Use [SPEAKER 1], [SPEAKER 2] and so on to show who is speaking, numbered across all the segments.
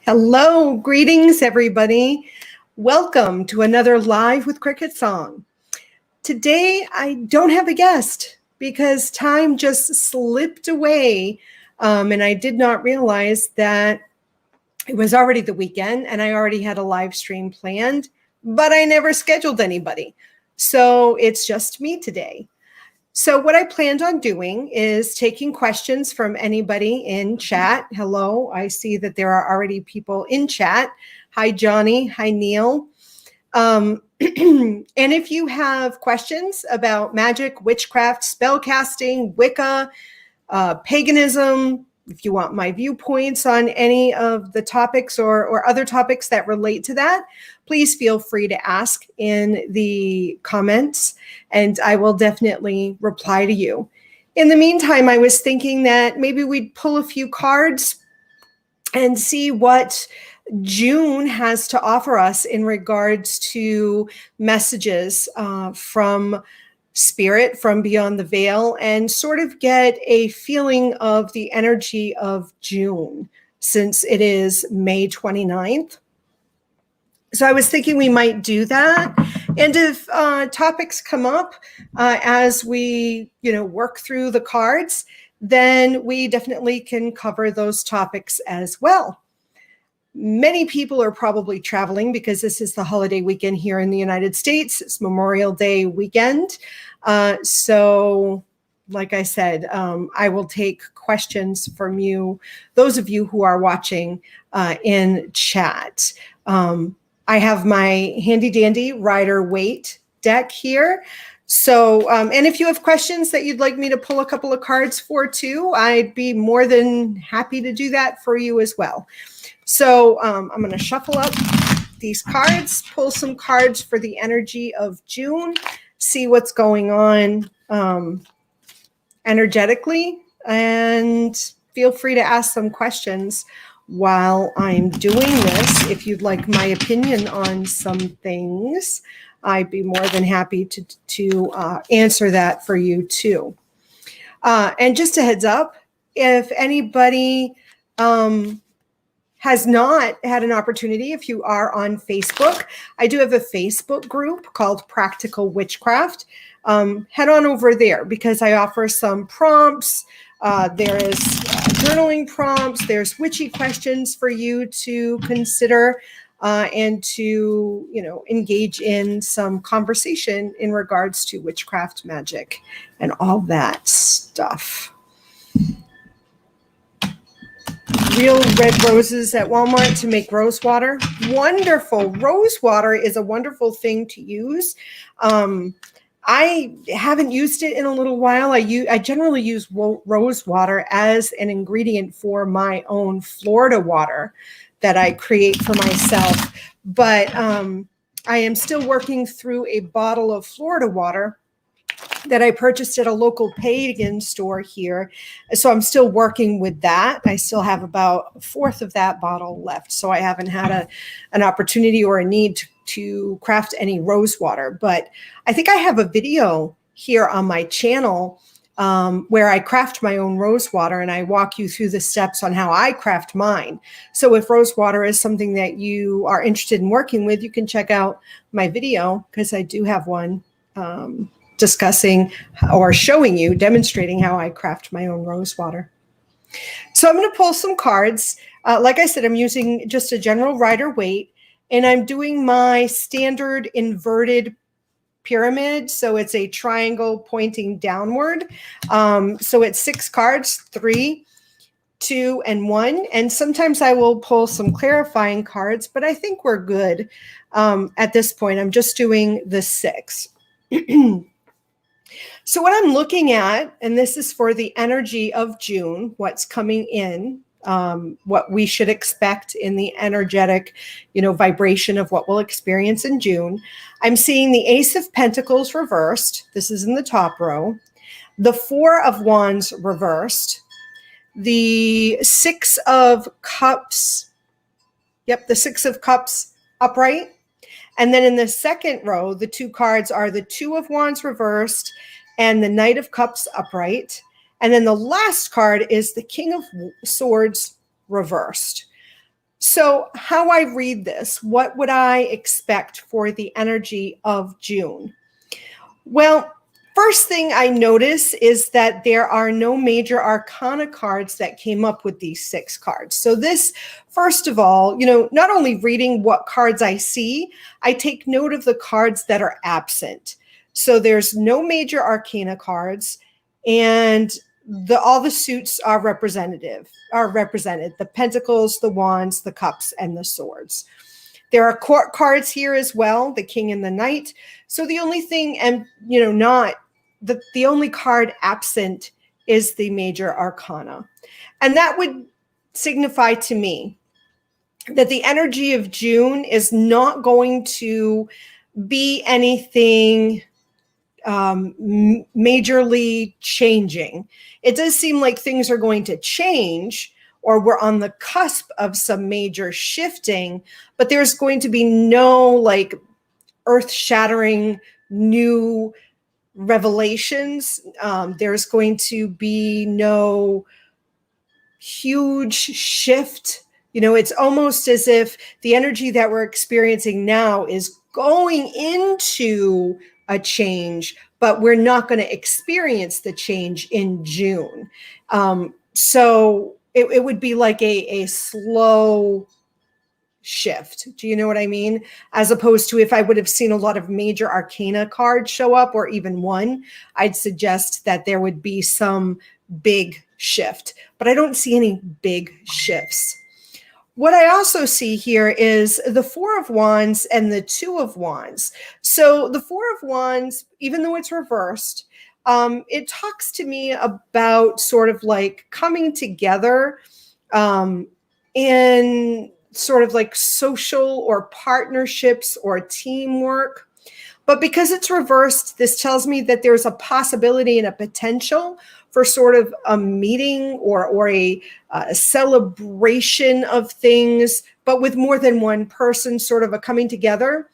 [SPEAKER 1] Hello, greetings everybody. Welcome to another Live with CricketSong. Today I don't have a guest because time just slipped away and I did not realize that it was already the weekend and I already had a live stream planned, but I never scheduled anybody. So it's just me today. So what I planned on doing is taking questions from anybody in chat. Hello, I see that there are already people in chat. Hi, Johnny. Hi, Neil. And if you have questions about magic, witchcraft, spellcasting, Wicca, paganism, if you want my viewpoints on any of the topics or other topics that relate to that, please feel free to ask in the comments and I will definitely reply to you. In the meantime, I was thinking that maybe we'd pull a few cards and see what June has to offer us in regards to messages from Spirit, from beyond the veil, and sort of get a feeling of the energy of June since it is May 29th. So I was thinking we might do that. And if topics come up as we, work through the cards, then we definitely can cover those topics as well. Many people are probably traveling because this is the holiday weekend here in the United States. It's Memorial Day weekend. So like I said, I will take questions from you, those of you who are watching in chat. I have my handy dandy Rider-Waite deck here. So, and if you have questions that you'd like me to pull a couple of cards for too, I'd be more than happy to do that for you as well. So I'm going to shuffle up these cards, pull some cards for the energy of June, see what's going on energetically, and feel free to ask some questions while I'm doing this. If you'd like my opinion on some things, I'd be more than happy to answer that for you too. And just a heads up, if anybody has not had an opportunity, if you are on Facebook, I do have a Facebook group called Practical Witchcraft. Head on over there because I offer some prompts. There is journaling prompts. There's witchy questions for you to consider and to, engage in some conversation in regards to witchcraft, magic, and all that stuff. Real red roses at Walmart to make rose water. Wonderful. Rose water is a wonderful thing to use. I haven't used it in a little while. I generally use rose water as an ingredient for my own Florida water that I create for myself. But I am still working through a bottle of Florida water that I purchased at a local pagan store here. So I'm still working with that. I still have about a fourth of that bottle left. So I haven't had an opportunity or a need to craft any rose water. But I think I have a video here on my channel where I craft my own rose water and I walk you through the steps on how I craft mine. So if rose water is something that you are interested in working with, you can check out my video because I do have one discussing or showing you, demonstrating how I craft my own rose water. So I'm going to pull some cards. Like I said, I'm using just a general Rider-Waite, and I'm doing my standard inverted pyramid. So it's a triangle pointing downward. So it's 6 cards, 3, 2, and 1. And sometimes I will pull some clarifying cards, but I think we're good at this point. I'm just doing the 6. So what I'm looking at, and this is for the energy of June, what's coming in, what we should expect in the energetic, vibration of what we'll experience in June. I'm seeing the Ace of Pentacles reversed. This is in the top row. The 4 of Wands reversed. The 6 of Cups. Yep, the 6 of Cups upright. And then in the second row, the 2 cards are the 2 of Wands reversed and the Knight of Cups upright. And then the last card is the King of Swords reversed. So how I read this, what would I expect for the energy of June? Well, first thing I notice is that there are no major arcana cards that came up with these 6 cards. So this, first of all, not only reading what cards I see, I take note of the cards that are absent. So there's no major arcana cards, and all the suits are represented. The pentacles, the wands, the cups, and the swords. There are court cards here as well, the king and the knight. So the only thing, and not the only card absent is the major arcana. And that would signify to me that the energy of June is not going to be anything majorly changing. It does seem like things are going to change, or we're on the cusp of some major shifting, but there's going to be no like earth-shattering new revelations. There's going to be no huge shift. It's almost as if the energy that we're experiencing now is going into a change, but we're not going to experience the change in June. So it would be like a slow shift. Do you know what I mean? As opposed to if I would have seen a lot of major arcana cards show up, or even one, I'd suggest that there would be some big shift, but I don't see any big shifts. What I also see here is the 4 of Wands and the 2 of Wands. So the 4 of Wands, even though it's reversed, it talks to me about sort of like coming together in sort of like social or partnerships or teamwork. But because it's reversed, this tells me that there's a possibility and a potential for sort of a meeting or a celebration of things, but with more than one person, sort of a coming together.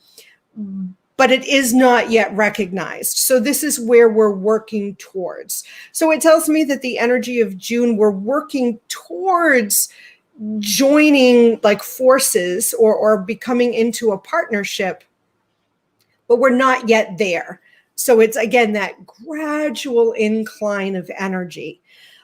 [SPEAKER 1] But it is not yet recognized. So this is where we're working towards. So it tells me that the energy of June, we're working towards joining like forces or becoming into a partnership, but we're not yet there. So it's, again, that gradual incline of energy.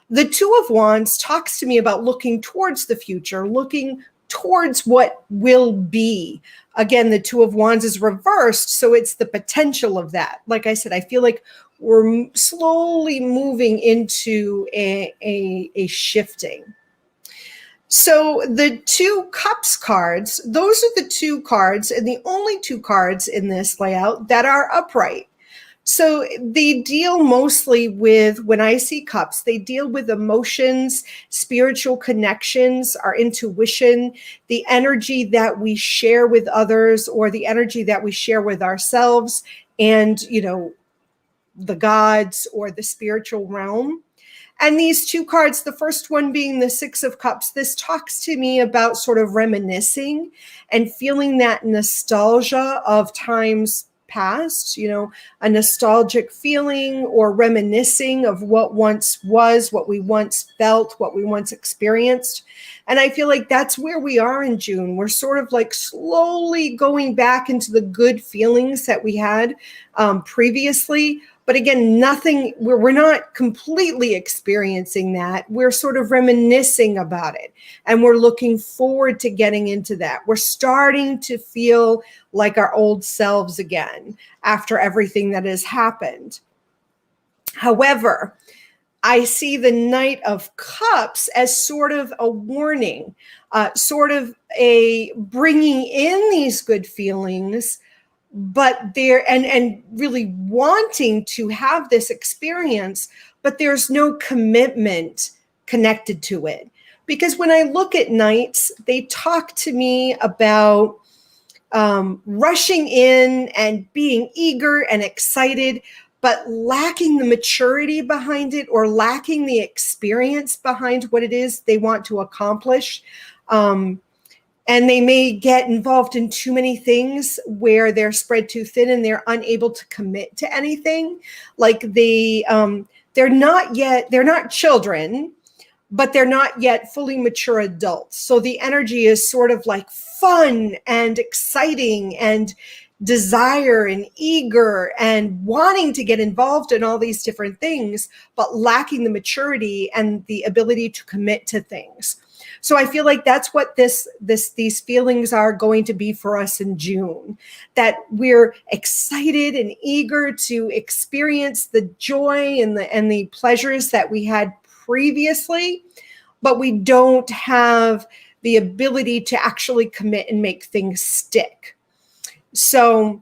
[SPEAKER 1] The 2 of Wands talks to me about looking towards the future, looking towards what will be. Again, the 2 of Wands is reversed, so it's the potential of that. Like I said, I feel like we're slowly moving into a shifting. So the 2 Cups cards, those are the 2 cards and the only 2 cards in this layout that are upright. So they deal mostly with, when I see cups, they deal with emotions, spiritual connections, our intuition, the energy that we share with others, or the energy that we share with ourselves and, the gods or the spiritual realm. And these 2 cards, the first one being the 6 of Cups, this talks to me about sort of reminiscing and feeling that nostalgia of times past, a nostalgic feeling or reminiscing of what once was, what we once felt, what we once experienced. And I feel like that's where we are in June. We're sort of like slowly going back into the good feelings that we had previously. But again, we're not completely experiencing that. We're sort of reminiscing about it. And we're looking forward to getting into that. We're starting to feel like our old selves again after everything that has happened. However, I see the Knight of Cups as sort of a warning, sort of a bringing in these good feelings, but and really wanting to have this experience, but there's no commitment connected to it. Because when I look at knights, they talk to me about rushing in and being eager and excited, but lacking the maturity behind it or lacking the experience behind what it is they want to accomplish. And they may get involved in too many things where they're spread too thin and they're unable to commit to anything. Like they're not children, but they're not yet fully mature adults. So the energy is sort of like fun and exciting and desire and eager and wanting to get involved in all these different things, but lacking the maturity and the ability to commit to things. So I feel like that's what these feelings are going to be for us in June, that we're excited and eager to experience the joy and the pleasures that we had previously, but we don't have the ability to actually commit and make things stick. So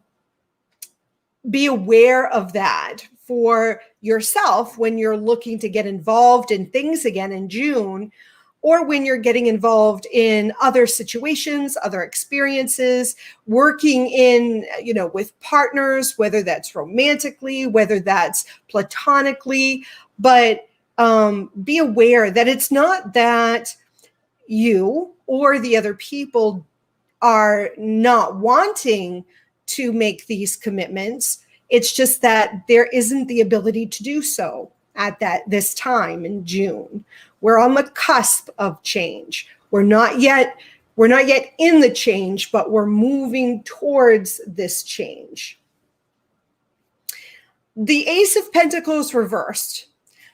[SPEAKER 1] be aware of that for yourself when you're looking to get involved in things again in June, or when you're getting involved in other situations, other experiences, working in, with partners, whether that's romantically, whether that's platonically, but be aware that it's not that you or the other people are not wanting to make these commitments. It's just that there isn't the ability to do so at this time in June. We're on the cusp of change. We're not yet in the change, but we're moving towards this change. The Ace of Pentacles reversed.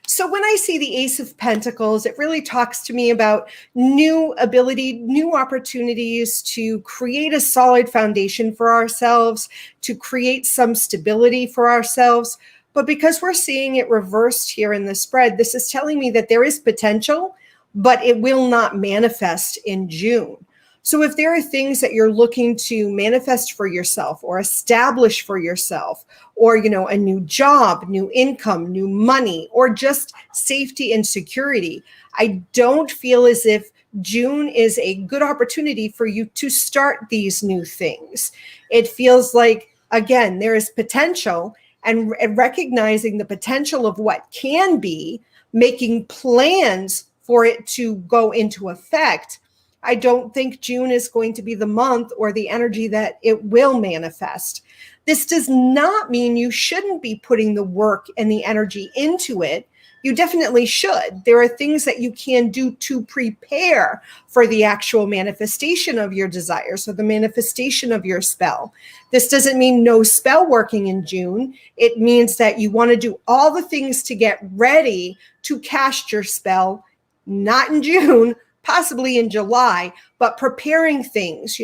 [SPEAKER 1] So when I see the Ace of Pentacles, it really talks to me about new ability, new opportunities to create a solid foundation for ourselves, to create some stability for ourselves. But because we're seeing it reversed here in the spread, this is telling me that there is potential, but it will not manifest in June. So if there are things that you're looking to manifest for yourself or establish for yourself, or, a new job, new income, new money, or just safety and security, I don't feel as if June is a good opportunity for you to start these new things. It feels like, again, there is potential, and recognizing the potential of what can be, making plans for it to go into effect. I don't think June is going to be the month or the energy that it will manifest. This does not mean you shouldn't be putting the work and the energy into it. You definitely should. There are things that you can do to prepare for the actual manifestation of your desires or the manifestation of your spell. This doesn't mean no spell working in June. It means that you want to do all the things to get ready to cast your spell, not in June, possibly in July, but preparing things,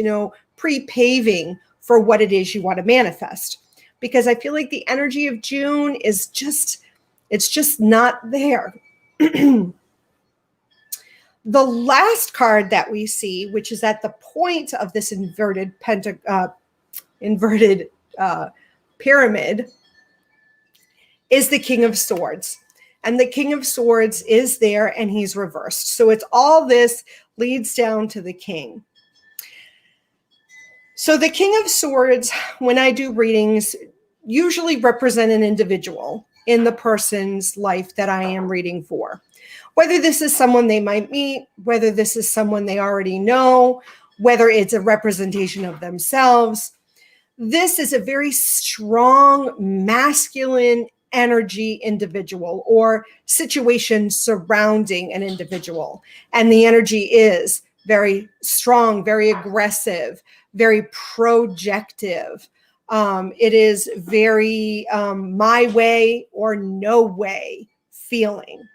[SPEAKER 1] pre-paving for what it is you want to manifest. Because I feel like the energy of June is it's just not there. The last card that we see, which is at the point of this inverted pyramid, is the King of Swords. And the King of Swords is there, and he's reversed. So it's all this leads down to the King. So the King of Swords, when I do readings, usually represent an individual in the person's life that I am reading for. Whether this is someone they might meet, whether this is someone they already know, whether it's a representation of themselves. This is a very strong, masculine energy individual or situation surrounding an individual. And the energy is very strong, very aggressive, very projective. It is very my way or no way feeling.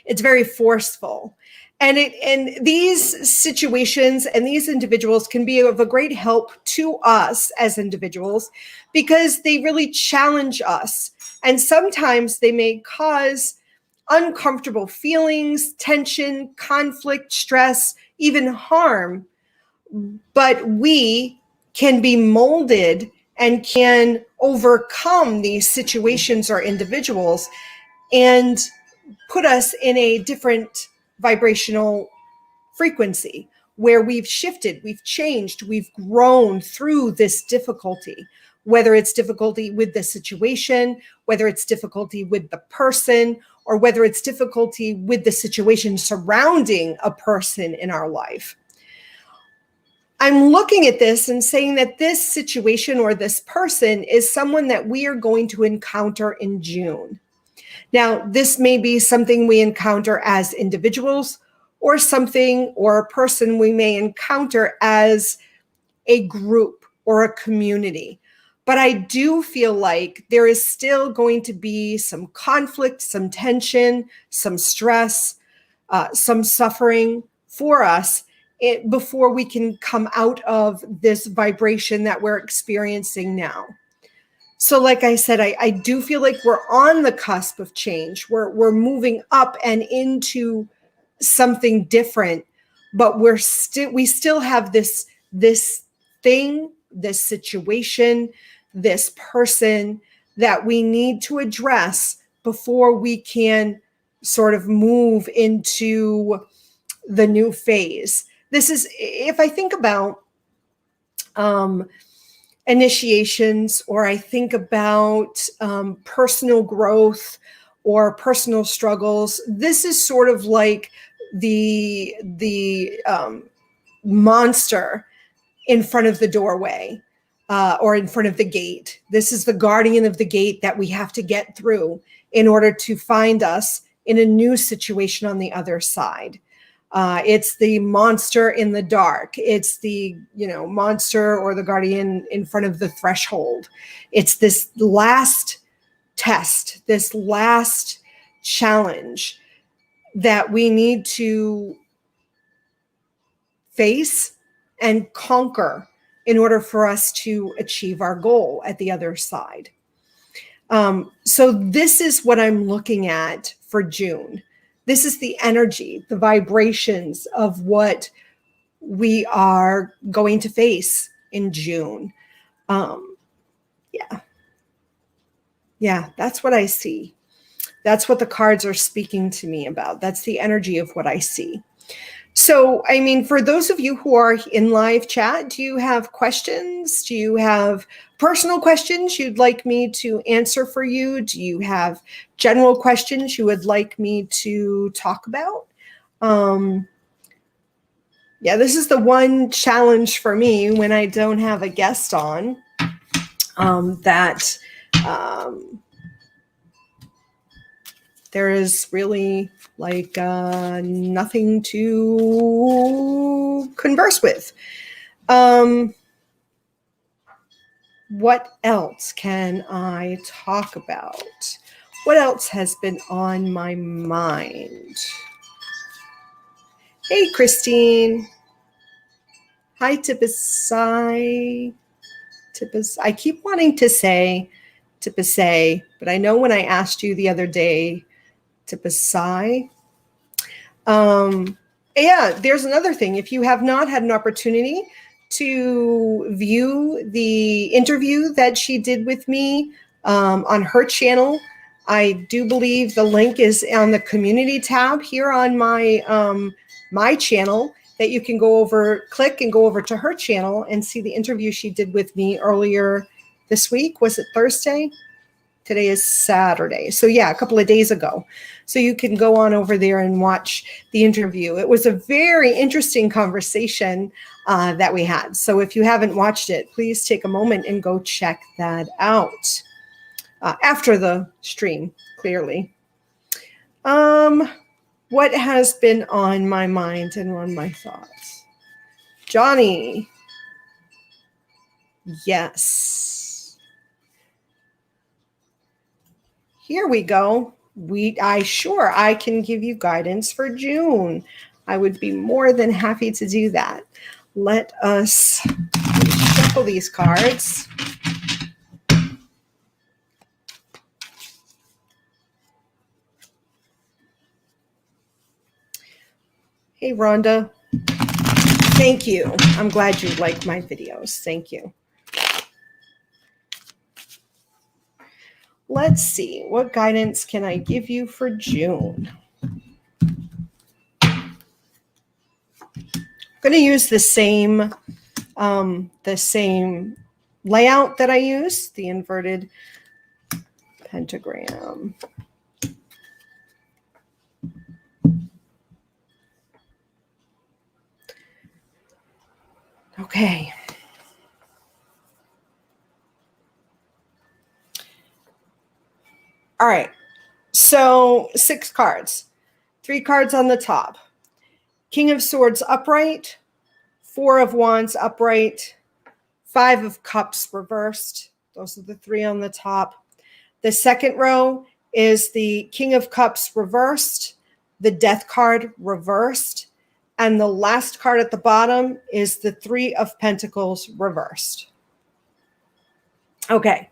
[SPEAKER 1] It's very forceful. And these situations and these individuals can be of a great help to us as individuals because they really challenge us. And sometimes they may cause uncomfortable feelings, tension, conflict, stress, even harm. But we can be molded and can overcome these situations or individuals and put us in a different vibrational frequency where we've shifted, we've changed, we've grown through this difficulty, whether it's difficulty with the situation, whether it's difficulty with the person, or whether it's difficulty with the situation surrounding a person in our life. I'm looking at this and saying that this situation or this person is someone that we are going to encounter in June. Now, this may be something we encounter as individuals, or something or a person we may encounter as a group or a community. But I do feel like there is still going to be some conflict, some tension, some stress, some suffering for us before we can come out of this vibration that we're experiencing now. So like I said, I do feel like we're on the cusp of change. We're moving up and into something different, but we still have this thing, this situation, this person that we need to address before we can sort of move into the new phase. This is, if I think about initiations, or I think about personal growth or personal struggles, this is sort of like the monster in front of the doorway, or in front of the gate. This is the guardian of the gate that we have to get through in order to find us in a new situation on the other side. It's the monster in the dark. It's the, monster or the guardian in front of the threshold. It's this last test, this last challenge that we need to face and conquer in order for us to achieve our goal at the other side. So this is what I'm looking at for June. This is the energy, the vibrations of what we are going to face in June. Yeah, that's what I see. That's what the cards are speaking to me about. That's the energy of what I see. So, I mean, for those of you who are in live chat, do you have questions? Do you have personal questions you'd like me to answer for you? Do you have general questions you would like me to talk about? Yeah, this is the one challenge for me when I don't have a guest on, that there is really like nothing to converse with. What else can I talk about? What else has been on my mind? Hey, Christine. Hi, Tipasai. I keep wanting to say Tipasai, but I know when I asked you the other day, Tipasai. Yeah, there's another thing. If you have not had an opportunity to view the interview that she did with me on her channel, I do believe the link is on the community tab here on my my channel, that you can click and go over to her channel and see the interview she did with me earlier this week. Was it Thursday? Today is Saturday. So yeah, a couple of days ago. So you can go on over there and watch the interview. It was a very interesting conversation that we had. So if you haven't watched it, please take a moment and go check that out after the stream, clearly. What has been on my mind and on my thoughts? Johnny. Yes. Here we go. I can give you guidance for June. I would be more than happy to do that. Let us shuffle these cards. Hey, Rhonda. Thank you. I'm glad you like my videos. Thank you. Let's see. What guidance can I give you for June? I'm going to use the same layout that I use, the inverted pentagram. Okay. All right. So 6 cards, 3 cards on the top. King of Swords upright, 4 of Wands upright, 5 of Cups reversed. Those are the 3 on the top. The second row is the King of Cups reversed, the Death card reversed, and the last card at the bottom is the 3 of Pentacles reversed. Okay.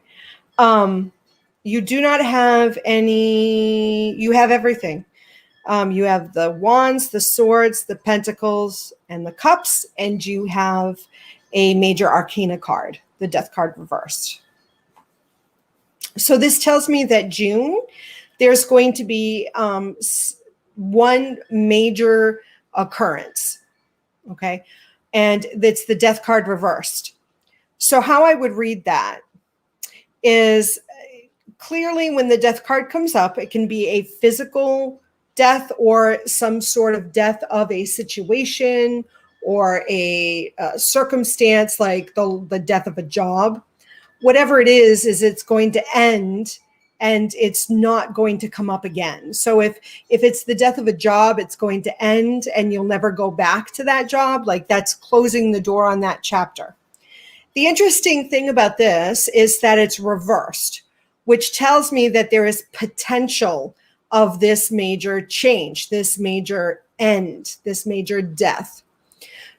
[SPEAKER 1] You do not have any, you have everything. You have the Wands, the Swords, the Pentacles, and the Cups, and you have a major arcana card, the Death card reversed. So this tells me that June, there's going to be one major occurrence, okay? And it's the Death card reversed. So how I would read that is clearly when the Death card comes up, it can be a physical death or some sort of death of a situation or a circumstance, like the death of a job. Whatever it is it's going to end and it's not going to come up again. So if it's the death of a job, it's going to end and you'll never go back to that job. Like, that's closing the door on that chapter. The interesting thing about this is that it's reversed, which tells me that there is potential of this major change, this major end, this major death.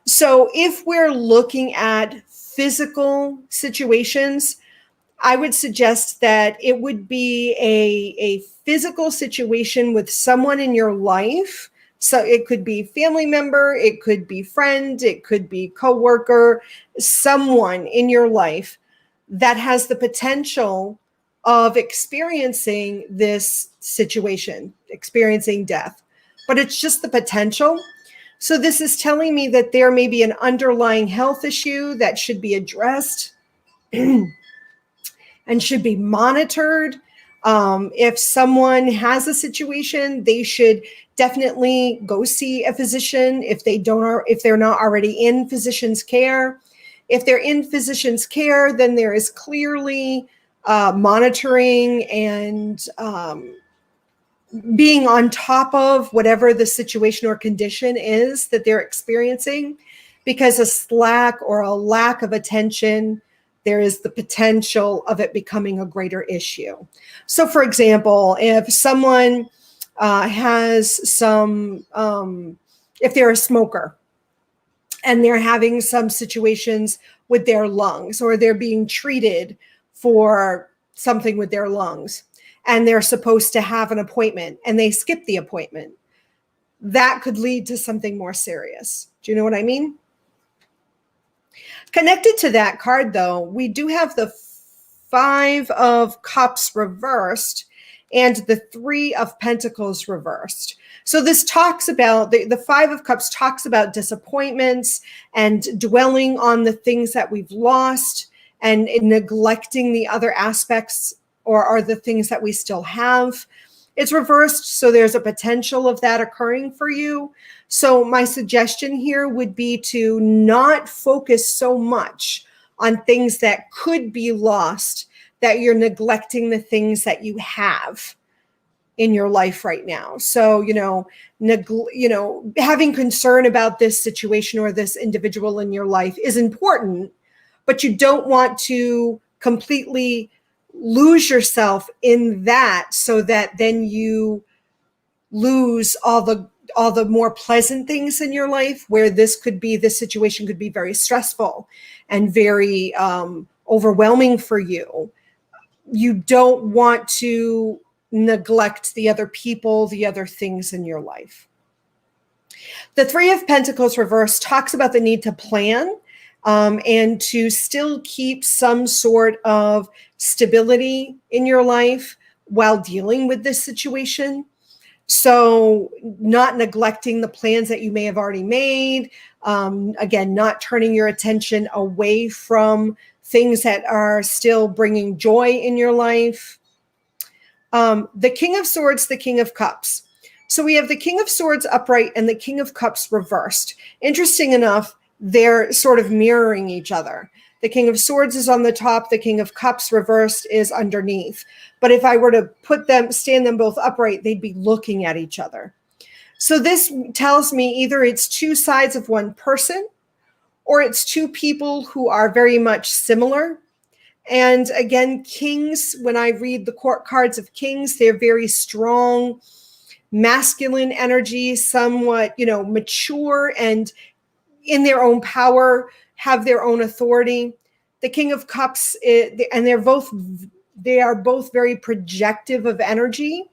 [SPEAKER 1] So if we're looking at physical situations, I would suggest that it would be a physical situation with someone in your life. So it could be family member, it could be friend, it could be coworker, someone in your life that has the potential of experiencing this situation, experiencing death. But it's just the potential. So this is telling me that there may be an underlying health issue that should be addressed and should be monitored. If someone has a situation, they should definitely go see a physician if they're not already in physician's care. If they're in physician's care, then there is clearly monitoring and being on top of whatever the situation or condition is that they're experiencing, because a slack or a lack of attention, there is the potential of it becoming a greater issue. So for example, if someone has some, if they're a smoker and they're having some situations with their lungs, or they're being treated for something with their lungs, and they're supposed to have an appointment and they skip the appointment, that could lead to something more serious. Do you know what I mean? Connected to that card, though, we do have the 5 of Cups reversed and the 3 of Pentacles reversed. So this talks about, the 5 of Cups talks about disappointments and dwelling on the things that we've lost and neglecting the other aspects or the things that we still have. It's reversed, so there's a potential of that occurring for you. So my suggestion here would be to not focus so much on things that could be lost that you're neglecting the things that you have in your life right now. So, having concern about this situation or this individual in your life is important, but you don't want to completely lose yourself in that so that then you lose all the more pleasant things in your life, where this situation could be very stressful and very overwhelming for you. You don't want to neglect the other people, the other things in your life. The 3 of Pentacles reversed talks about the need to plan and to still keep some sort of stability in your life while dealing with this situation. So not neglecting the plans that you may have already made. Again, not turning your attention away from things that are still bringing joy in your life. The King of Swords, the King of Cups. So we have the King of Swords upright and the King of Cups reversed. Interesting enough, they're sort of mirroring each other. The King of Swords is on the top. The King of Cups reversed is underneath. But if I were to stand them both upright, they'd be looking at each other. So this tells me either it's two sides of one person, or it's two people who are very much similar. And again, kings, when I read the court cards of kings, they're very strong, masculine energy, somewhat, mature and in their own power, have their own authority. The King of Cups, and they are both very projective of energy.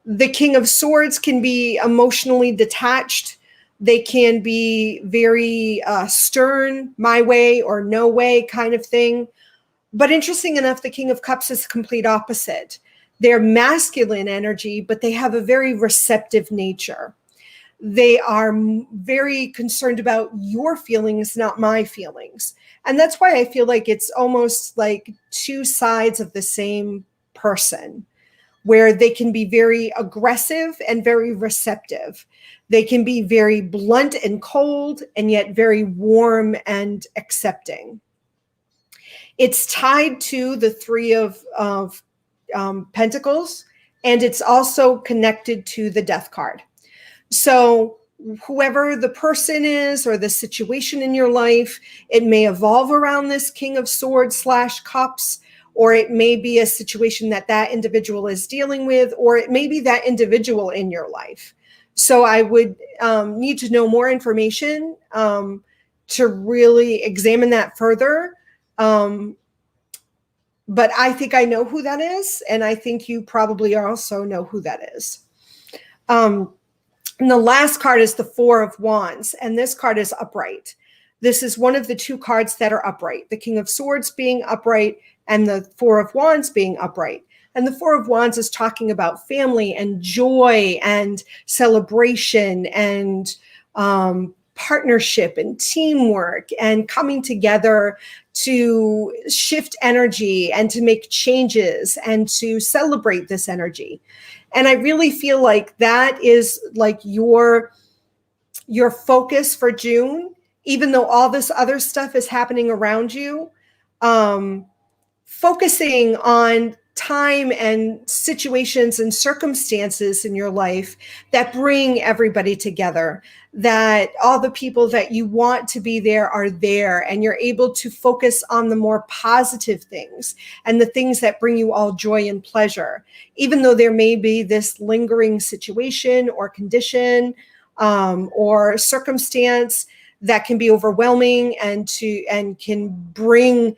[SPEAKER 1] The King of Swords can be emotionally detached. They can be very stern, my way or no way kind of thing. But interesting enough, the King of Cups is the complete opposite. They're masculine energy, but they have a very receptive nature. They are very concerned about your feelings, not my feelings. And that's why I feel like it's almost like two sides of the same person, where they can be very aggressive and very receptive. They can be very blunt and cold, and yet very warm and accepting. It's tied to the Three of Pentacles, and it's also connected to the Death card. So whoever the person is or the situation in your life, it may evolve around this King of Swords / Cups, or it may be a situation that individual is dealing with, or it may be that individual in your life. So I would need to know more information to really examine that further. But I think I know who that is, and I think you probably also know who that is. And the last card is the Four of Wands, and this card is upright. This is one of the two cards that are upright, the King of Swords being upright and the Four of Wands being upright. And the Four of Wands is talking about family and joy and celebration and partnership and teamwork and coming together to shift energy and to make changes and to celebrate this energy. And I really feel like that is like your focus for June, even though all this other stuff is happening around you. Focusing on time and situations and circumstances in your life that bring everybody together, that all the people that you want to be there are there, and you're able to focus on the more positive things and the things that bring you all joy and pleasure, even though there may be this lingering situation or condition or circumstance that can be overwhelming and can bring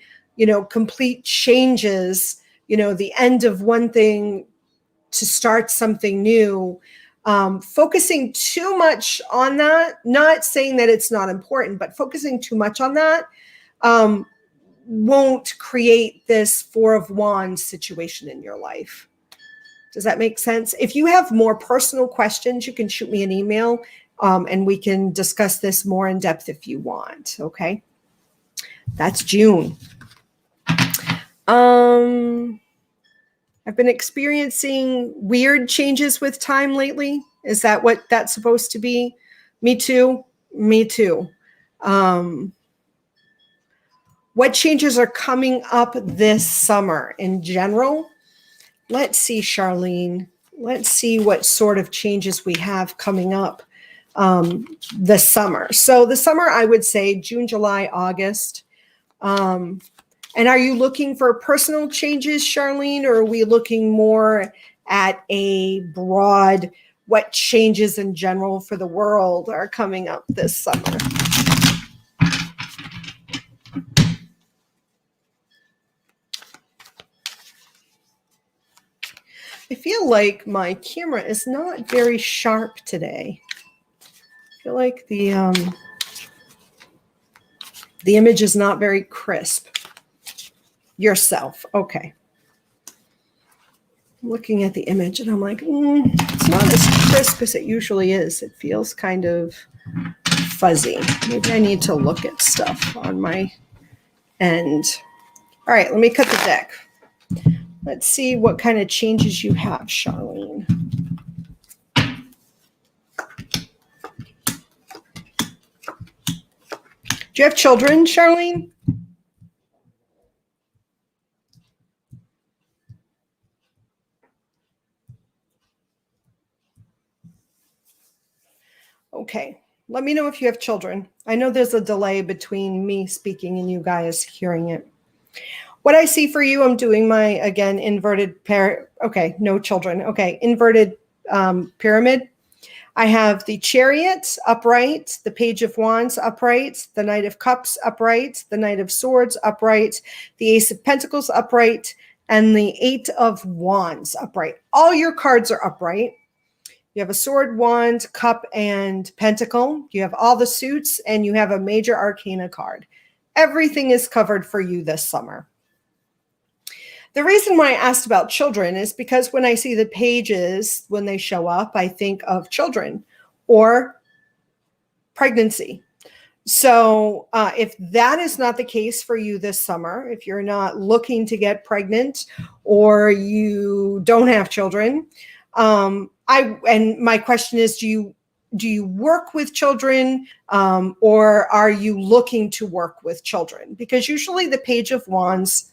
[SPEAKER 1] complete changes, the end of one thing to start something new. Focusing too much on that, not saying that it's not important, but focusing too much on that won't create this Four of Wands situation in your life. Does that make sense? If you have more personal questions, you can shoot me an email and we can discuss this more in depth if you want. Okay. That's June. I've been experiencing weird changes with time lately. Is that what that's supposed to be? Me too. Me too. What changes are coming up this summer in general? Let's see, Charlene. Let's see what sort of changes we have coming up this summer. So the summer, I would say June, July, August. And are you looking for personal changes, Charlene, or are we looking more at a broad, what changes in general for the world are coming up this summer? I feel like my camera is not very sharp today. I feel like the image is not very crisp. Yourself. Okay. I'm looking at the image and I'm like, it's not as crisp as it usually is. It feels kind of fuzzy. Maybe I need to look at stuff on my end. All right, let me cut the deck. Let's see what kind of changes you have, Charlene. Do you have children, Charlene? Okay. Let me know if you have children. I know there's a delay between me speaking and you guys hearing it. What I see for you, I'm doing my, again, inverted pair. Okay, no children. Okay, inverted pyramid. I have the Chariot upright, the Page of Wands upright, the Knight of Cups upright, the Knight of Swords upright, the Ace of Pentacles upright, and the Eight of Wands upright. All your cards are upright. You have a sword, wand, cup, and pentacle. You have all the suits, and you have a major arcana card. Everything is covered for you this summer. The reason why I asked about children is because when I see the pages, when they show up, I think of children or pregnancy. So if that is not the case for you this summer, if you're not looking to get pregnant or you don't have children, and my question is, do you work with children or are you looking to work with children? Because usually the Page of Wands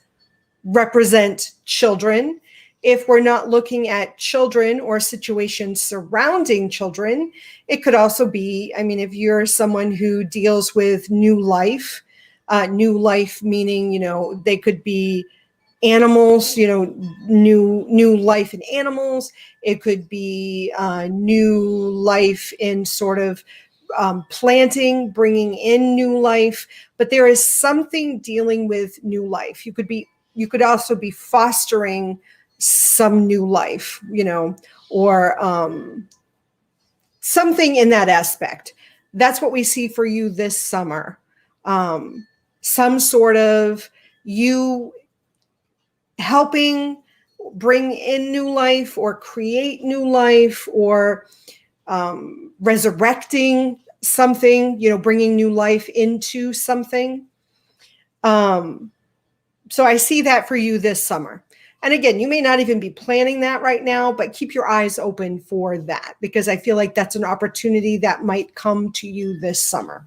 [SPEAKER 1] represent children. If we're not looking at children or situations surrounding children, it could also be, I mean, if you're someone who deals with new life meaning, they could be animals, new life in animals. It could be new life in sort of planting, bringing in new life, but there is something dealing with new life. You could also be fostering some new life, or something in that aspect. That's what we see for you this summer. Some sort of you helping bring in new life or create new life or resurrecting something, bringing new life into something. So I see that for you this summer. And again, you may not even be planning that right now, but keep your eyes open for that because I feel like that's an opportunity that might come to you this summer.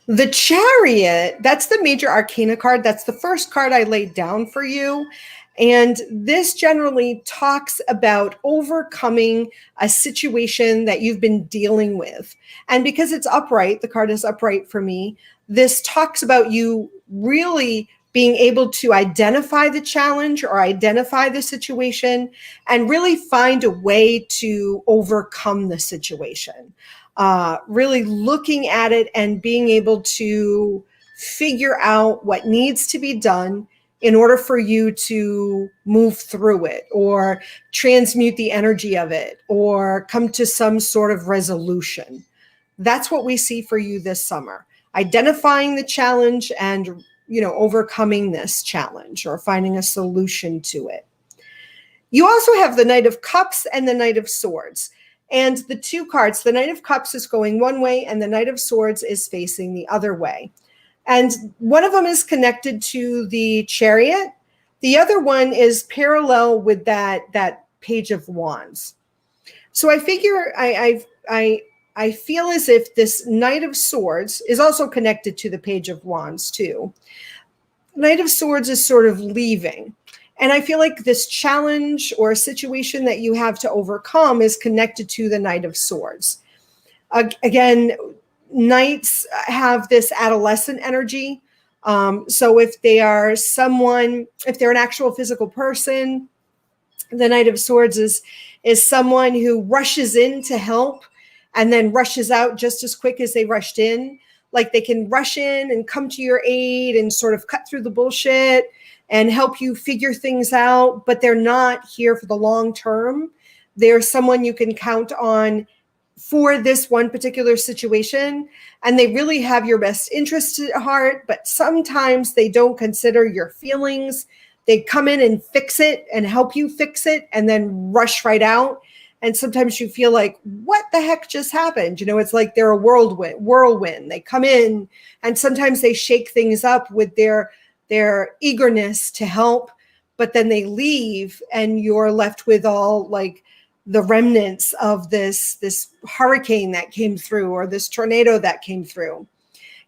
[SPEAKER 1] The Chariot, that's the major arcana card. That's the first card I laid down for you. And this generally talks about overcoming a situation that you've been dealing with. And because it's upright, the card is upright for me, this talks about you really being able to identify the challenge or identify the situation and really find a way to overcome the situation. Really looking at it and being able to figure out what needs to be done in order for you to move through it or transmute the energy of it or come to some sort of resolution. That's what we see for you this summer. Identifying the challenge and, overcoming this challenge or finding a solution to it. You also have the Knight of Cups and the Knight of Swords. And the two cards, the Knight of Cups is going one way and the Knight of Swords is facing the other way. And one of them is connected to the Chariot. The other one is parallel with that Page of Wands. So I figure I feel as if this Knight of Swords is also connected to the Page of Wands too. Knight of Swords is sort of leaving. And I feel like this challenge or situation that you have to overcome is connected to the Knight of Swords. Again, Knights have this adolescent energy. So if they're an actual physical person, the Knight of Swords is someone who rushes in to help and then rushes out just as quick as they rushed in. Like they can rush in and come to your aid and sort of cut through the bullshit and help you figure things out, but they're not here for the long term. They're someone you can count on for this one particular situation, and they really have your best interest at heart, but sometimes they don't consider your feelings. They come in and fix it and help you fix it and then rush right out. And sometimes you feel like, what the heck just happened? It's like they're a whirlwind. They come in and sometimes they shake things up with their eagerness to help, but then they leave and you're left with all like the remnants of this hurricane that came through or this tornado that came through.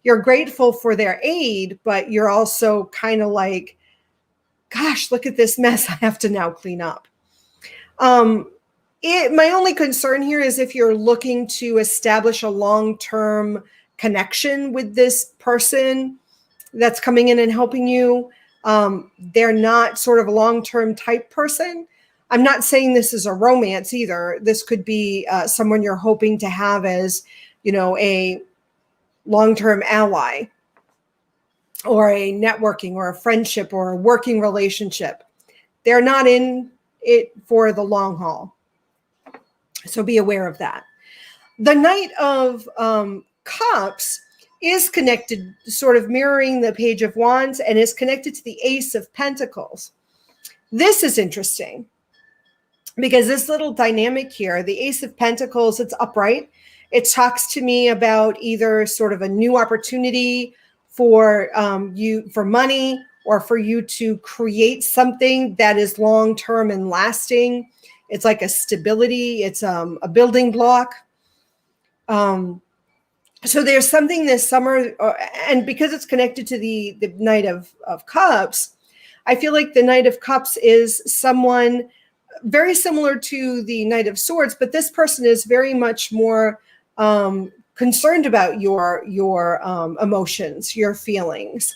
[SPEAKER 1] You're grateful for their aid, but you're also kind of like, gosh, look at this mess I have to now clean up. My only concern here is if you're looking to establish a long-term connection with this person that's coming in and helping you. They're not sort of a long-term type person. I'm not saying this is a romance either. This could be someone you're hoping to have as, a long-term ally or a networking or a friendship or a working relationship. They're not in it for the long haul. So be aware of that. The Knight of Cups is connected, sort of mirroring the Page of Wands, and is connected to the Ace of Pentacles. This is interesting because this little dynamic here, the Ace of Pentacles, it's upright. It talks to me about either sort of a new opportunity for you, for money, or for you to create something that is long-term and lasting. It's like a stability. It's a building block. So there's something this summer, and because it's connected to the Knight of Cups, I feel like the Knight of Cups is someone very similar to the Knight of Swords, but this person is very much more concerned about your emotions, your feelings.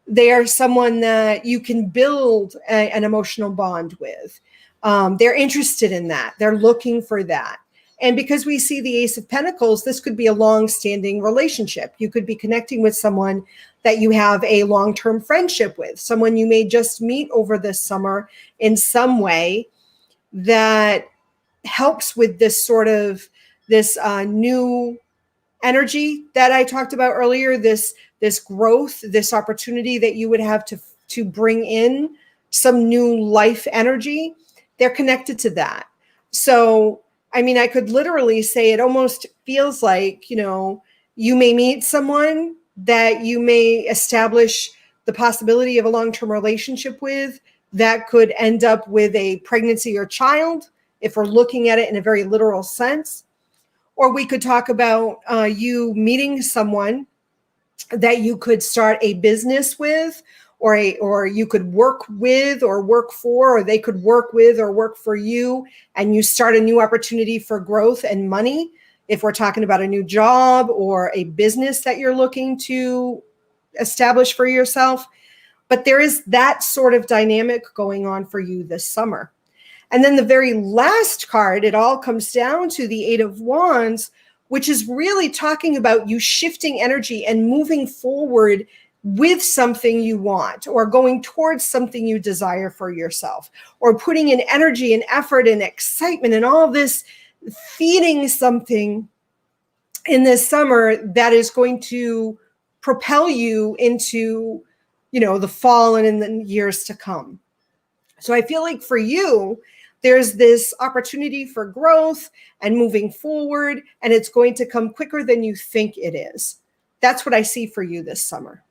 [SPEAKER 1] They are someone that you can build an emotional bond with. They're interested in that. They're looking for that. And because we see the Ace of Pentacles, this could be a long-standing relationship. You could be connecting with someone that you have a long-term friendship with, someone you may just meet over this summer in some way that helps with this sort of new energy that I talked about earlier, this growth, this opportunity that you would have to bring in some new life energy. They're connected to that. So I mean, I could literally say it almost feels like, you may meet someone that you may establish the possibility of a long-term relationship with that could end up with a pregnancy or child, if we're looking at it in a very literal sense. Or we could talk about you meeting someone that you could start a business with, or you could work with or work for, or they could work with or work for you, and you start a new opportunity for growth and money. If we're talking about a new job or a business that you're looking to establish for yourself. But there is that sort of dynamic going on for you this summer. And then the very last card, it all comes down to the Eight of Wands, which is really talking about you shifting energy and moving forward with something you want, or going towards something you desire for yourself, or putting in energy and effort and excitement and all this, feeding something in this summer that is going to propel you into, the fall and in the years to come. So I feel like for you, there's this opportunity for growth and moving forward, and it's going to come quicker than you think it is. That's what I see for you this summer.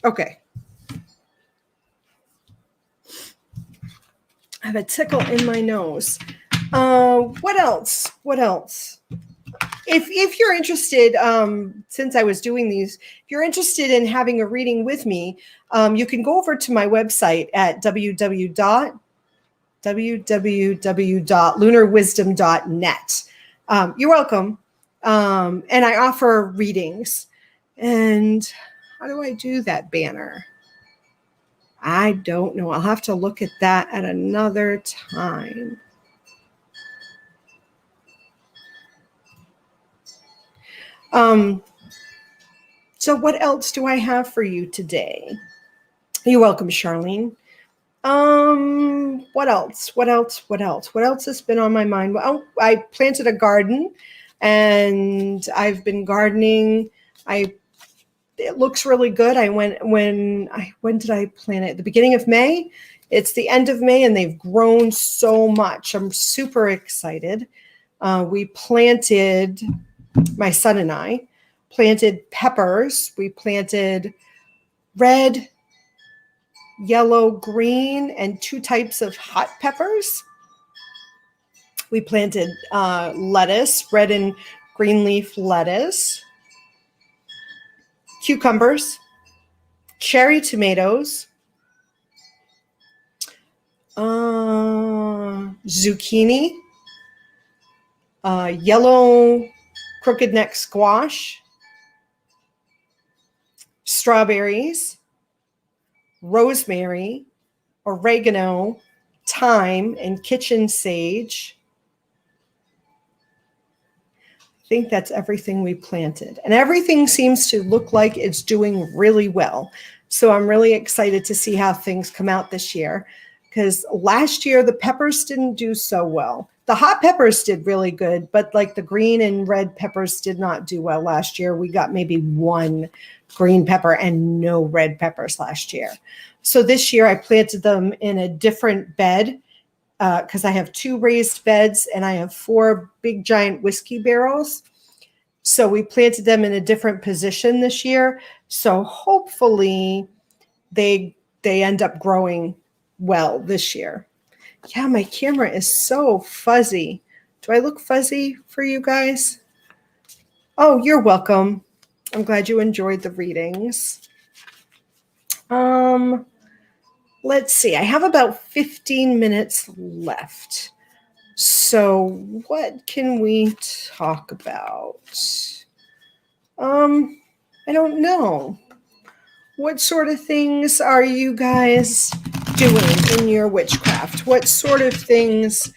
[SPEAKER 1] Okay. I have a tickle in my nose. What else? If you're interested, since I was doing these, if you're interested in having a reading with me, you can go over to my website at www.lunarwisdom.net. You're welcome. And I offer readings. And how do I do that banner? I don't know. I'll have to look at that at another time. So what else do I have for you today? You're welcome, Charlene. What else? What else has been on my mind? Well, I planted a garden, and I've been gardening. It looks really good. When did I plant it? The beginning of May. It's the end of May, and they've grown so much. I'm super excited. We planted, my son and I planted peppers. We planted red, yellow, green, and 2 types of hot peppers. We planted lettuce, red and green leaf lettuce, cucumbers, cherry tomatoes, zucchini, yellow crooked neck squash, strawberries, rosemary, oregano, thyme, and kitchen sage. I think that's everything we planted. And everything seems to look like it's doing really well. So I'm really excited to see how things come out this year, because last year the peppers didn't do so well. The hot peppers did really good, but like the green and red peppers did not do well last year. We got maybe one green pepper and no red peppers last year. So this year I planted them in a different bed, because I have 2 raised beds and I have 4 big giant whiskey barrels. So we planted them in a different position this year. So hopefully they end up growing well this year. Yeah, my camera is so fuzzy. Do I look fuzzy for you guys? Oh, you're welcome. I'm glad you enjoyed the readings. Let's see. I have about 15 minutes left. So what can we talk about? I don't know. What sort of things are you guys doing in your witchcraft? What sort of things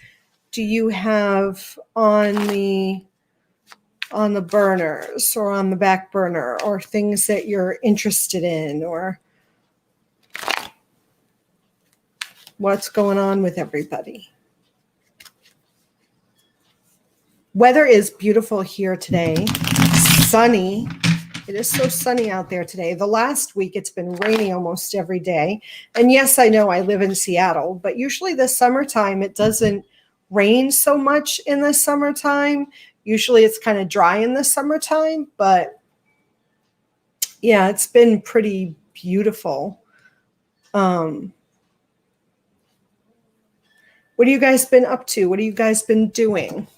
[SPEAKER 1] do you have on the burners or on the back burner, or things that you're interested in, or what's going on with everybody? Weather is beautiful here today. Sunny. It is so sunny out there today. The last week it's been rainy almost every day. And yes, I know I live in Seattle, but usually the summertime it doesn't rain so much in the summertime. Usually it's kind of dry in the summertime, but yeah, it's been pretty beautiful. What have you guys been up to? What have you guys been doing?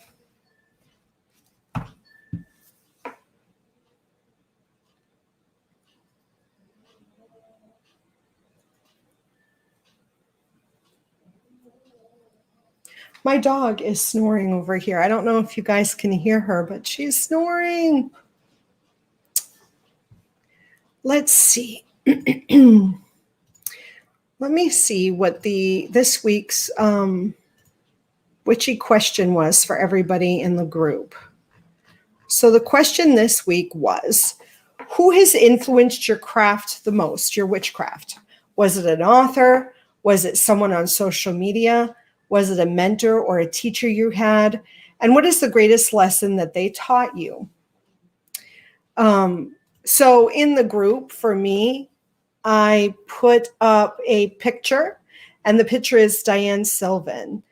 [SPEAKER 1] My dog is snoring over here. I don't know if you guys can hear her, but she's snoring. Let's see. Let me see what this week's witchy question was for everybody in the group. So the question this week was, who has influenced your craft the most, your witchcraft? Was it an author? Was it someone on social media? Was it a mentor or a teacher you had? And what is the greatest lesson that they taught you? So in the group, for me, I put up a picture, and the picture is Diane Sylvan.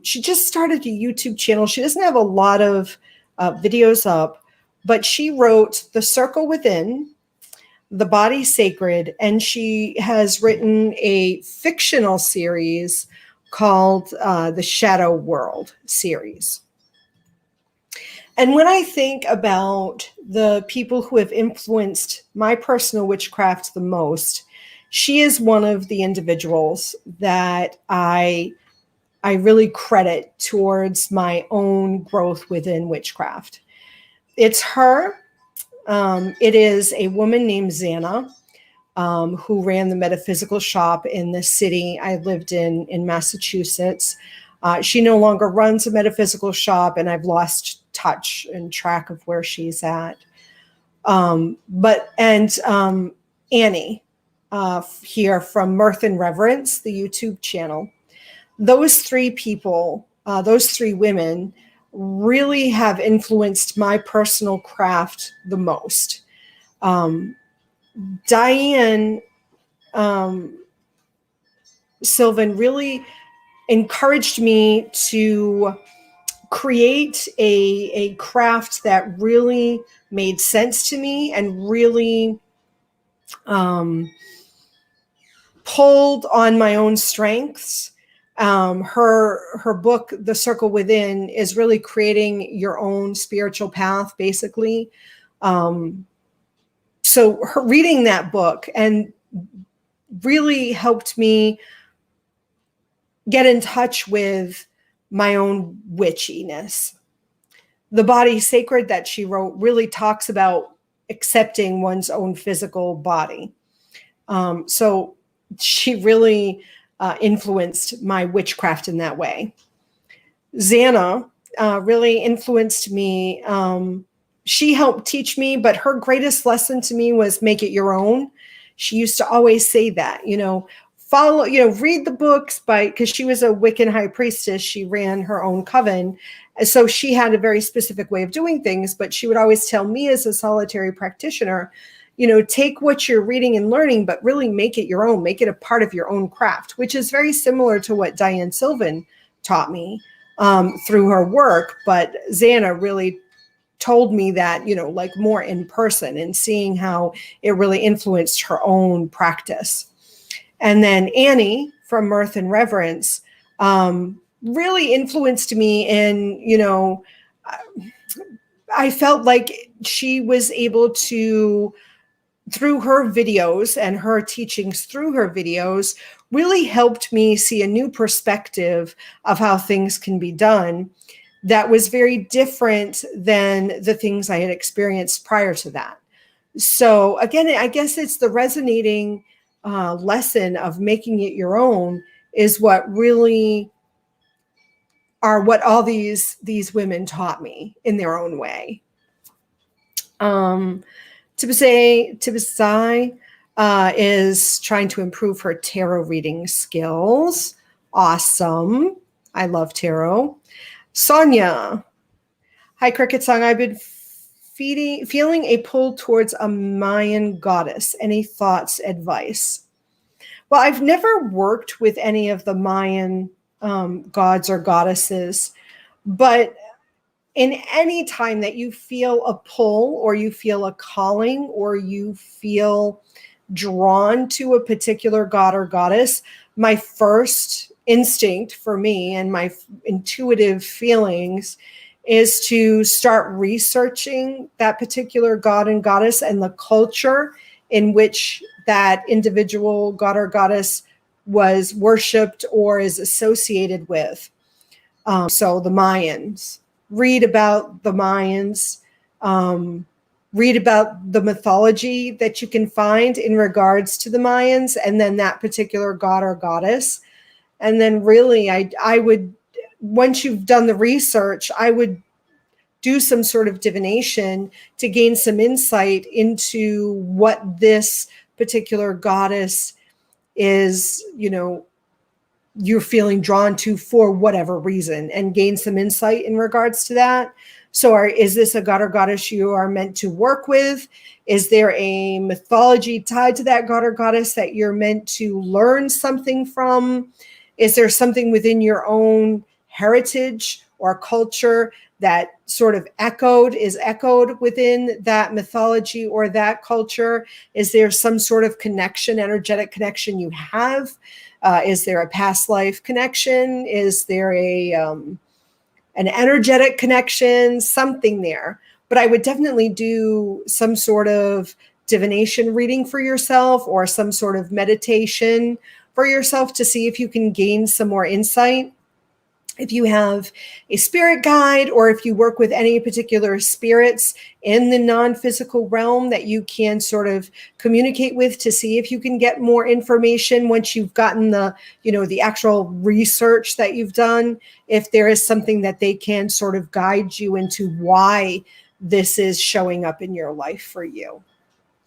[SPEAKER 1] She just started a YouTube channel. She doesn't have a lot of videos up, but she wrote The Circle Within, The Body Sacred, and she has written a fictional series called the Shadow World series. And when I think about the people who have influenced my personal witchcraft the most, she is one of the individuals that I really credit towards my own growth within witchcraft. It's her. It is a woman named Xana, who ran the metaphysical shop in the city I lived in Massachusetts. She no longer runs a metaphysical shop, and I've lost touch and track of where she's at. Annie here from Mirth and Reverence, the YouTube channel. Those 3 people, those 3 women really have influenced my personal craft the most. Diane Sylvan really encouraged me to create a craft that really made sense to me and really pulled on my own strengths. Her book, The Circle Within, is really creating your own spiritual path, basically. So so her reading that book and really helped me get in touch with my own witchiness. The Body Sacred that she wrote really talks about accepting one's own physical body. So she really influenced my witchcraft in that way. Xana really influenced me. She helped teach me, but her greatest lesson to me was make it your own. She used to always say that, follow, read the books because she was a Wiccan high priestess. She ran her own coven. And so she had a very specific way of doing things, but she would always tell me as a solitary practitioner, take what you're reading and learning, but really make it your own, make it a part of your own craft, which is very similar to what Diane Sylvan taught me through her work. But Xana really told me that, like more in person and seeing how it really influenced her own practice. And then Annie from Mirth and Reverence really influenced me in, I felt like she was able to, through her videos and her teachings through her videos, really helped me see a new perspective of how things can be done that was very different than the things I had experienced prior to that. So again, I guess it's the resonating lesson of making it your own is what really are what all these women taught me in their own way. Tibisai is trying to improve her tarot reading skills. Awesome. I love tarot. Sonia. Hi, CricketSong. I've been feeling a pull towards a Mayan goddess. Any thoughts, advice? Well, I've never worked with any of the Mayan gods or goddesses, but in any time that you feel a pull or you feel a calling or you feel drawn to a particular god or goddess, my first instinct for me and my intuitive feelings is to start researching that particular god and goddess and the culture in which that individual god or goddess was worshipped or is associated with. So the Mayans. Read about the Mayans, read about the mythology that you can find in regards to the Mayans, and then that particular god or goddess. And then really, I would, once you've done the research, I would do some sort of divination to gain some insight into what this particular goddess is, you're feeling drawn to for whatever reason, and gain some insight in regards to that. So is this a god or goddess you are meant to work with? Is there a mythology tied to that god or goddess that you're meant to learn something from? Is there something within your own heritage or culture that sort of is echoed within that mythology or that culture? Is there some sort of connection, energetic connection you have? Is there a past life connection? Is there an energetic connection? Something there. But I would definitely do some sort of divination reading for yourself or some sort of meditation for yourself to see if you can gain some more insight. If you have a spirit guide or if you work with any particular spirits in the non-physical realm that you can sort of communicate with to see if you can get more information once you've gotten the actual research that you've done, if there is something that they can sort of guide you into why this is showing up in your life for you.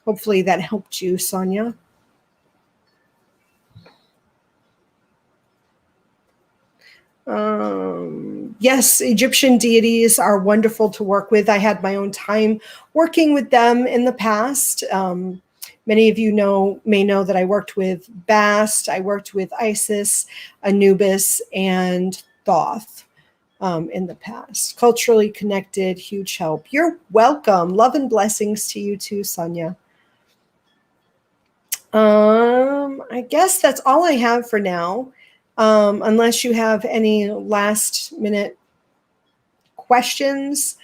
[SPEAKER 1] Hopefully that helped you, Sonia. Yes, Egyptian deities are wonderful to work with. I had my own time working with them in the past. Many of you may know that I worked with Bast, I worked with Isis, Anubis, and Thoth in the past. Culturally connected, huge help. You're welcome. Love and blessings to you too, Sonia. I guess that's all I have for now. Unless you have any last minute questions.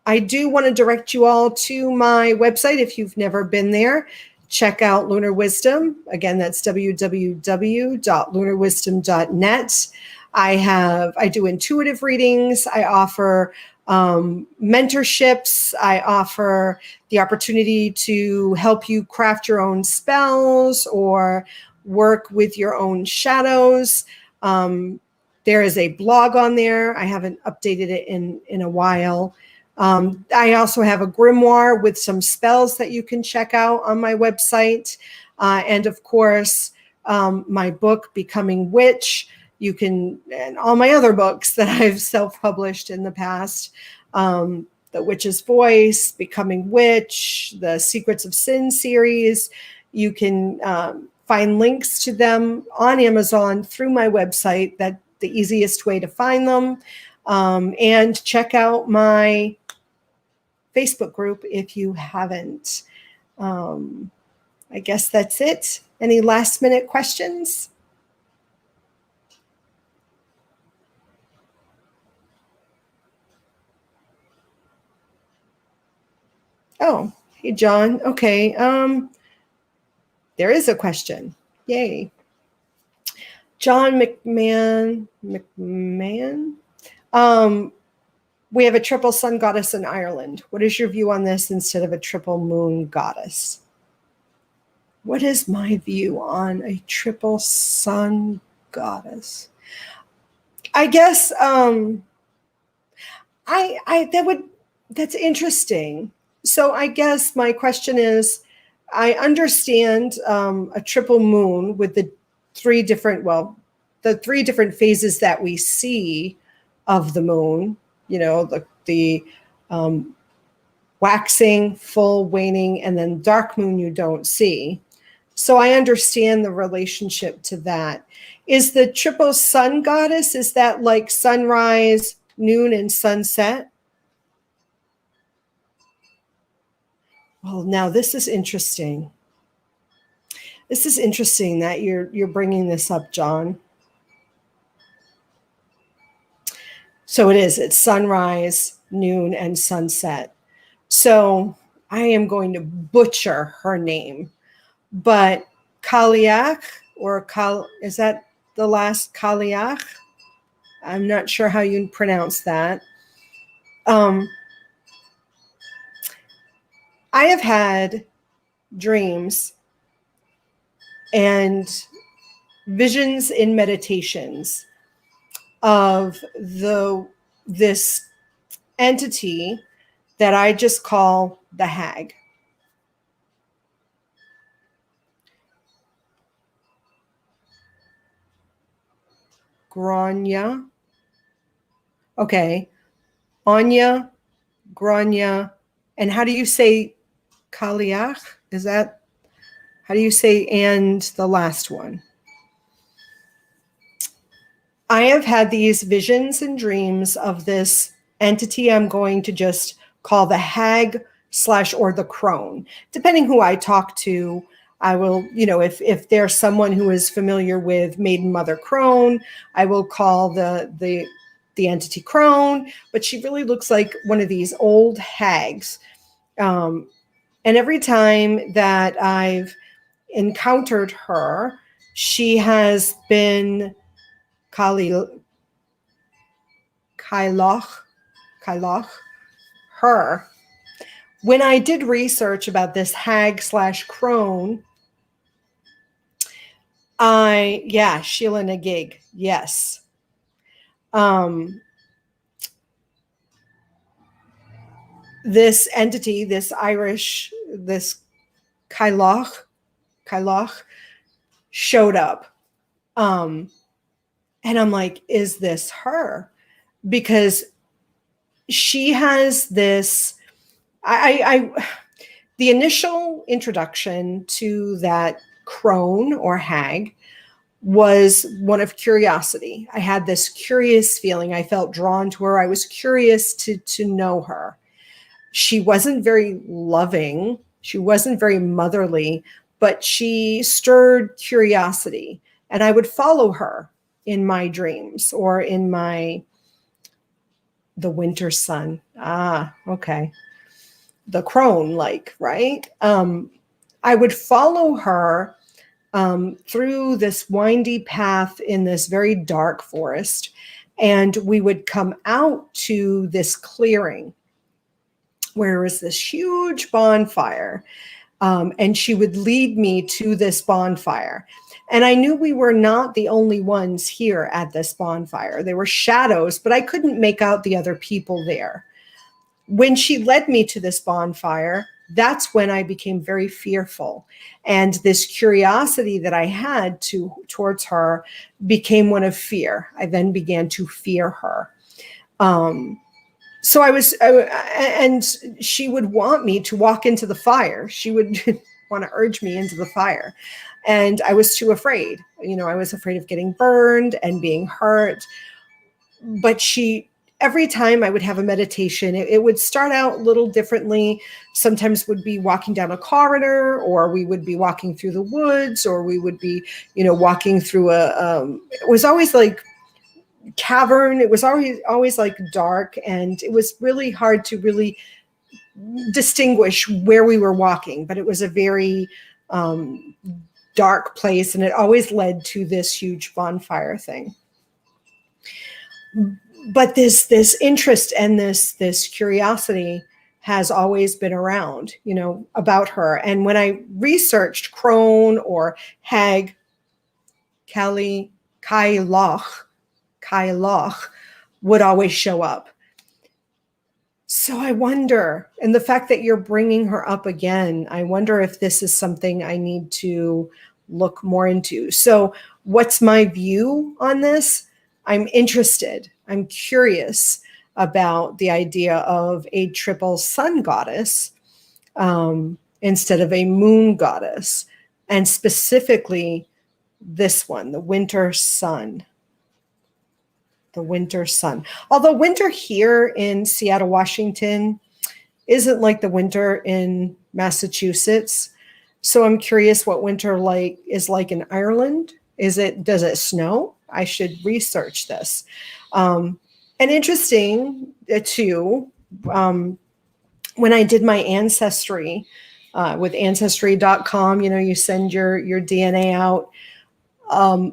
[SPEAKER 1] I do want to direct you all to my website if you've never been there. Check out Lunar Wisdom. Again, that's www.lunarwisdom.net. I do intuitive readings. I offer mentorships. I offer the opportunity to help you craft your own spells or work with your own shadows. There is a blog on there. I haven't updated it in a while. I also have a grimoire with some spells that you can check out on my website. And of course, my book, Becoming Witch. You can, and all my other books that I've self-published in the past, The Witch's Voice, Becoming Witch, the Secrets of Sin series. You can find links to them on Amazon through my website. That's the easiest way to find them. And check out my Facebook group if you haven't. I guess that's it. Any last minute questions? Oh, hey, John. Okay. There is a question. Yay. John McMahon. We have a triple sun goddess in Ireland. What is your view on this instead of a triple moon goddess? What is my view on a triple sun goddess? I guess that's interesting. So I guess my question is, I understand a triple moon with the three different phases that we see of the moon, the waxing, full, waning, and then dark moon you don't see. So I understand the relationship to that. Is the triple sun goddess, is that like sunrise, noon, and sunset? Well, now this is interesting. This is interesting that you're bringing this up, John. So it's sunrise, noon, and sunset. So I am going to butcher her name, but Kaliach, is that the last Kaliach? I'm not sure how you pronounce that. I have had dreams and visions in meditations of this entity that I just call the hag. Grania. Okay. Anya, Grania. And how do you say Kaliach? How do you say and the last one? I have had these visions and dreams of this entity I'm going to just call the hag / or the crone. Depending who I talk to, I will, if there's someone who is familiar with Maiden Mother Crone, I will call the entity crone, but she really looks like one of these old hags. And every time that I've encountered her, she has been Kailoch, her. When I did research about this hag / crone, Sheila Nagig, yes. This entity, this Irish, this Kailoch showed up. And I'm like, is this her? Because she has this, the initial introduction to that crone or hag was one of curiosity. I had this curious feeling. I felt drawn to her. I was curious to know her. She wasn't very loving. She wasn't very motherly, but she stirred curiosity. And I would follow her in my dreams or in my The winter sun. Ah, okay. The crone, like, right? I would follow her through this windy path in this very dark forest, and we would come out to this clearing where was this huge bonfire. And she would lead me to this bonfire. And I knew we were not the only ones here at this bonfire. There were shadows, but I couldn't make out the other people there. When she led me to this bonfire, that's when I became very fearful. And this curiosity that I had towards her became one of fear. I then began to fear her. So and she would want me to walk into the fire. She would want to urge me into the fire. And I was too afraid. I was afraid of getting burned and being hurt. But every time I would have a meditation, it would start out a little differently. Sometimes would be walking down a corridor, or we would be walking through the woods, or we would be, walking through it was always like cavern. It was always like dark, and it was really hard to really distinguish where we were walking, but it was a very dark place, and it always led to this huge bonfire thing. But this interest and this curiosity has always been around, about her. And when I researched crone or hag, Kailach would always show up. So I wonder, and the fact that you're bringing her up again, I wonder if this is something I need to look more into. So what's my view on this? I'm interested. I'm curious about the idea of a triple sun goddess instead of a moon goddess, and specifically this one, the winter sun. The winter sun. Although winter here in Seattle, Washington isn't like the winter in Massachusetts. So I'm curious what winter is like in Ireland. Does it snow? I should research this. And interesting too, when I did my ancestry with ancestry.com, you send your DNA out.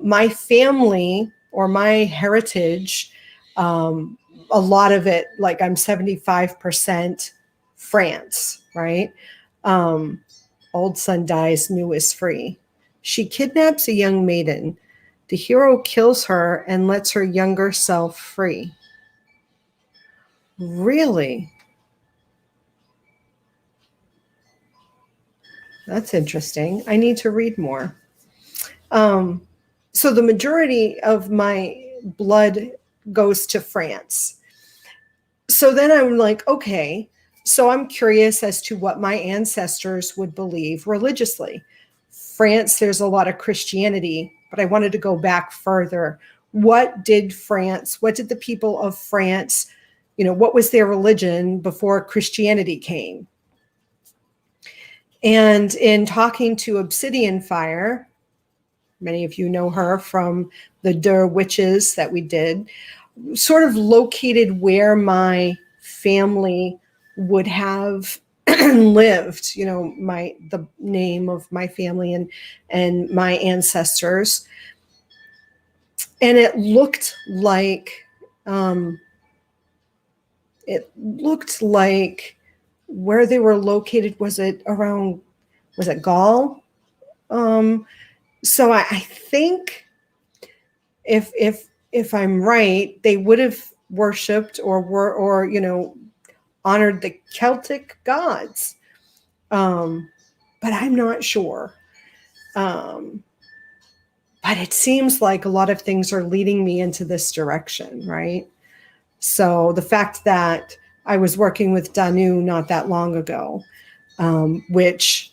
[SPEAKER 1] My family or my heritage, a lot of it, like I'm 75% France, right? Old son dies, new is free. She kidnaps a young maiden. The hero kills her and lets her younger self free. Really? That's interesting. I need to read more. So the majority of my blood goes to France. So then I'm like, okay, so I'm curious as to what my ancestors would believe religiously. France, there's a lot of Christianity, but I wanted to go back further. What did the people of France, what was their religion before Christianity came? And in talking to Obsidian Fire, many of you know her from the Der Witches that we did, sort of located where my family would have lived, the name of my family and my ancestors. And it looked like where they were located, was it Gaul? So I think if I'm right, they would have worshipped or honored the Celtic gods. But I'm not sure. But it seems like a lot of things are leading me into this direction, right? So the fact that I was working with Danu not that long ago, which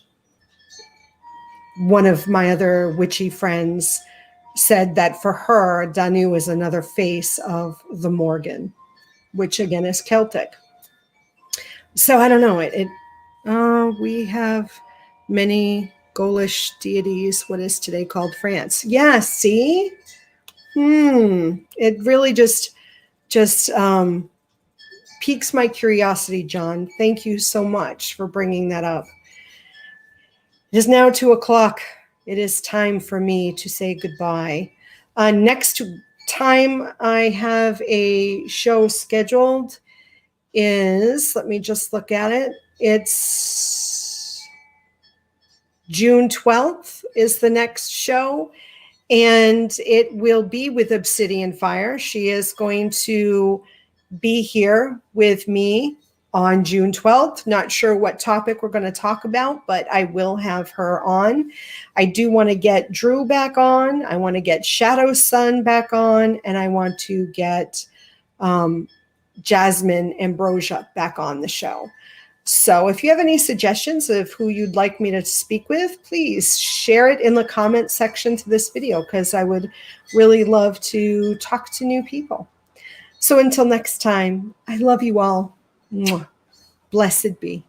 [SPEAKER 1] one of my other witchy friends said that for her, Danu is another face of the Morgan, which again is Celtic. So I don't know. We have many Gaulish deities. What is today called France? Yeah, see? It really just piques my curiosity, John. Thank you so much for bringing that up. It is now 2 o'clock. It is time for me to say goodbye. Next time I have a show scheduled is, let me just look at it. It's June 12th is the next show, and it will be with Obsidian Fire. She is going to be here with me on June 12th. Not sure what topic we're going to talk about, but I will have her on. I do want to get Drew back on. I want to get Shadow Sun back on, and I want to get Jasmine Ambrosia back on the show. So if you have any suggestions of who you'd like me to speak with, please share it in the comment section to this video, because I would really love to talk to new people. So until next time, I love you all. Mwah. Blessed be.